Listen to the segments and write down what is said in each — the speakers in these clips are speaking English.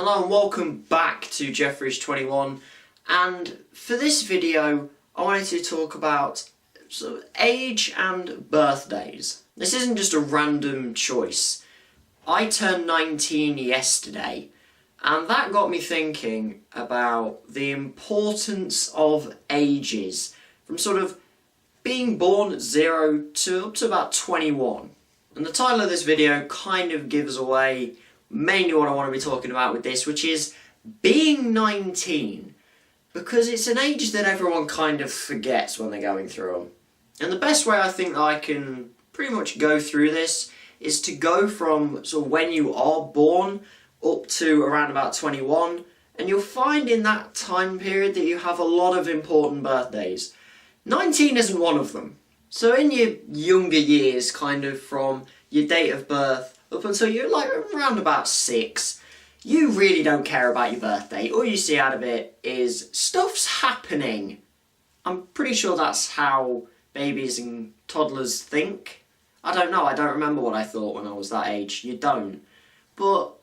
Hello and welcome back to Jeffries21, and for this video I wanted to talk about sort of age and birthdays. This isn't just a random choice. I turned 19 yesterday and that got me thinking about the importance of ages from sort of being born at 0 to up to about 21. And the title of this video kind of gives away mainly what I want to be talking about with this, which is being 19, because it's an age that everyone kind of forgets when they're going through them. And the best way I think that I can pretty much go through this is to go from sort of when you are born up to around about 21, and you'll find in that time period that you have a lot of important birthdays. 19 isn't one of them. So in your younger years, kind of from your date of birth up until you're like around about 6, you really don't care about your birthday. All you see out of it is stuff's happening. I'm pretty sure that's how babies and toddlers think. I don't know, I don't remember what I thought when I was that age. You don't. But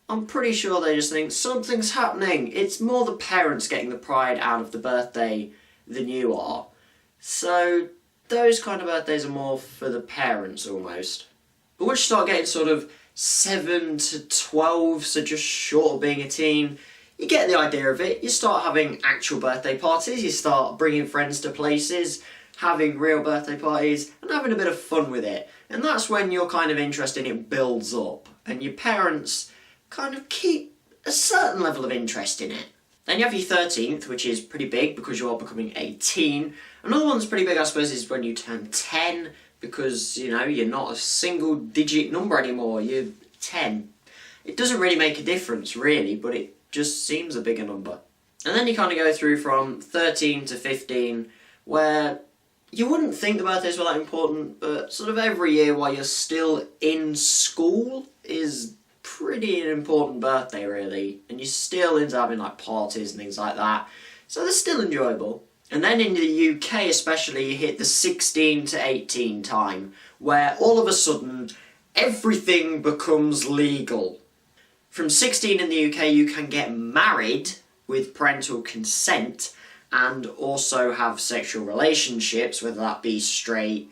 I'm pretty sure they just think something's happening. It's more the parents getting the pride out of the birthday than you are. So those kind of birthdays are more for the parents almost. But once you start getting sort of 7 to 12, so just short of being a teen, you get the idea of it. You start having actual birthday parties, you start bringing friends to places, having real birthday parties, and having a bit of fun with it. And that's when your kind of interest in it builds up, and your parents kind of keep a certain level of interest in it. Then you have your 13th, which is pretty big because you are becoming 18. Another one that's pretty big, I suppose, is when you turn 10, because, you know, you're not a single digit number anymore, you're 10. It doesn't really make a difference, really, but it just seems a bigger number. And then you kind of go through from 13 to 15, where you wouldn't think the birthdays were that important, but sort of every year while you're still in school is pretty an important birthday, really, and you still end up having like parties and things like that, so they're still enjoyable. And then in the UK especially, you hit the 16 to 18 time, where all of a sudden everything becomes legal. From 16 in the UK you can get married with parental consent and also have sexual relationships, whether that be straight,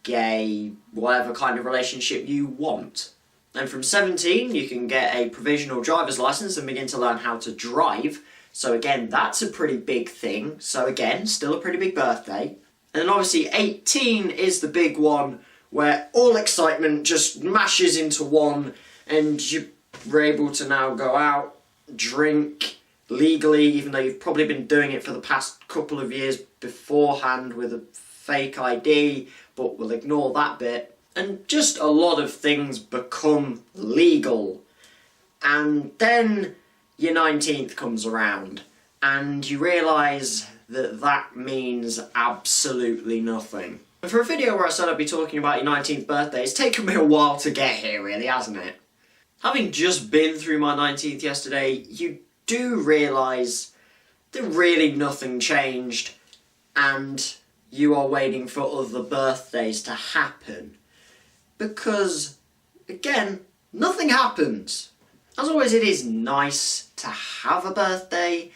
gay, whatever kind of relationship you want. And from 17 you can get a provisional driver's license and begin to learn how to drive. So again, that's a pretty big thing. So again, still a pretty big birthday. And then obviously 18 is the big one where all excitement just mashes into one and you're able to now go out, drink legally, even though you've probably been doing it for the past couple of years beforehand with a fake ID, but we'll ignore that bit. And just a lot of things become legal. And then your 19th comes around and you realise that that means absolutely nothing. And for a video where I said I'd be talking about your 19th birthday, it's taken me a while to get here really, hasn't it? Having just been through my 19th yesterday, you do realise that really nothing changed and you are waiting for other birthdays to happen. Because, again, nothing happens. As always, it is nice to have a birthday,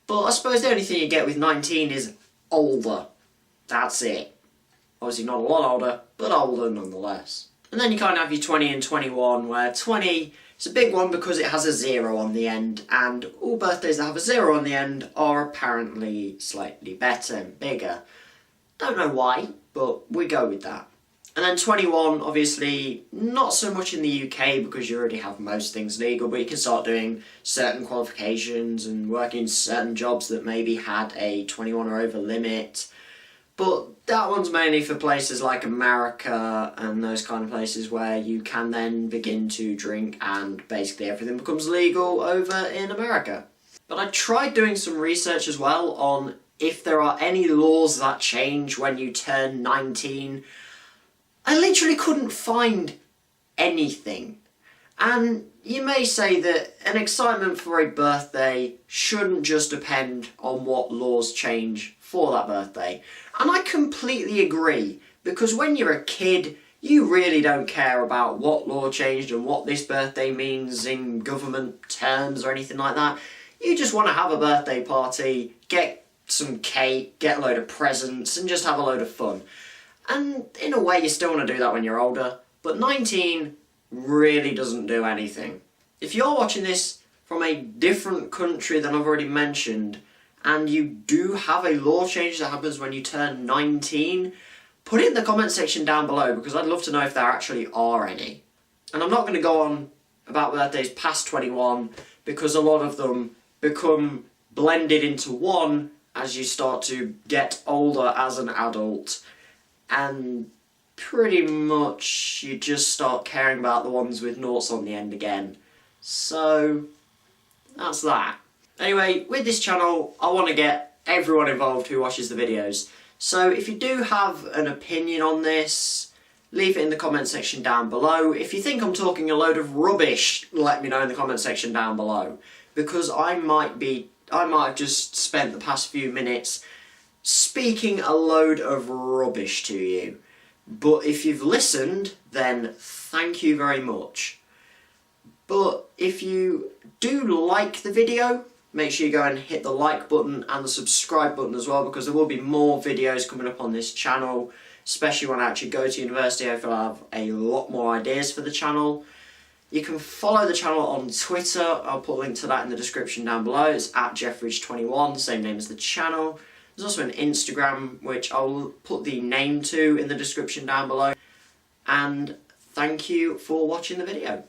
but I suppose the only thing you get with 19 is older. That's it. Obviously not a lot older, but older nonetheless. And then you kind of have your 20 and 21, where 20 is a big one because it has a 0 on the end, and all birthdays that have a 0 on the end are apparently slightly better and bigger. Don't know why, but we go with that. And then 21, obviously, not so much in the UK because you already have most things legal, but you can start doing certain qualifications and working certain jobs that maybe had a 21 or over limit. But that one's mainly for places like America and those kind of places where you can then begin to drink and basically everything becomes legal over in America. But I tried doing some research as well on if there are any laws that change when you turn 19. I literally couldn't find anything. And you may say that an excitement for a birthday shouldn't just depend on what laws change for that birthday. And I completely agree, because when you're a kid, you really don't care about what law changed and what this birthday means in government terms or anything like that. You just want to have a birthday party, get some cake, get a load of presents, and just have a load of fun. And in a way, you still want to do that when you're older, but 19 really doesn't do anything. If you're watching this from a different country than I've already mentioned, and you do have a law change that happens when you turn 19, put it in the comment section down below, because I'd love to know if there actually are any. And I'm not going to go on about birthdays past 21, because a lot of them become blended into one as you start to get older as an adult, and pretty much you just start caring about the ones with noughts on the end again. So that's that. Anyway, with this channel, I want to get everyone involved who watches the videos. So if you do have an opinion on this, leave it in the comment section down below. If you think I'm talking a load of rubbish, let me know in the comment section down below. Because I might have just spent the past few minutes speaking a load of rubbish to you. But if you've listened, then thank you very much. But if you do like the video, make sure you go and hit the like button and the subscribe button as well, because there will be more videos coming up on this channel, especially when I actually go to university. I feel I have a lot more ideas for the channel. You can follow the channel on Twitter. I'll put a link to that in the description down below. It's @Jeffridge21, same name as the channel. There's also an Instagram, which I'll put the name to in the description down below. And thank you for watching the video.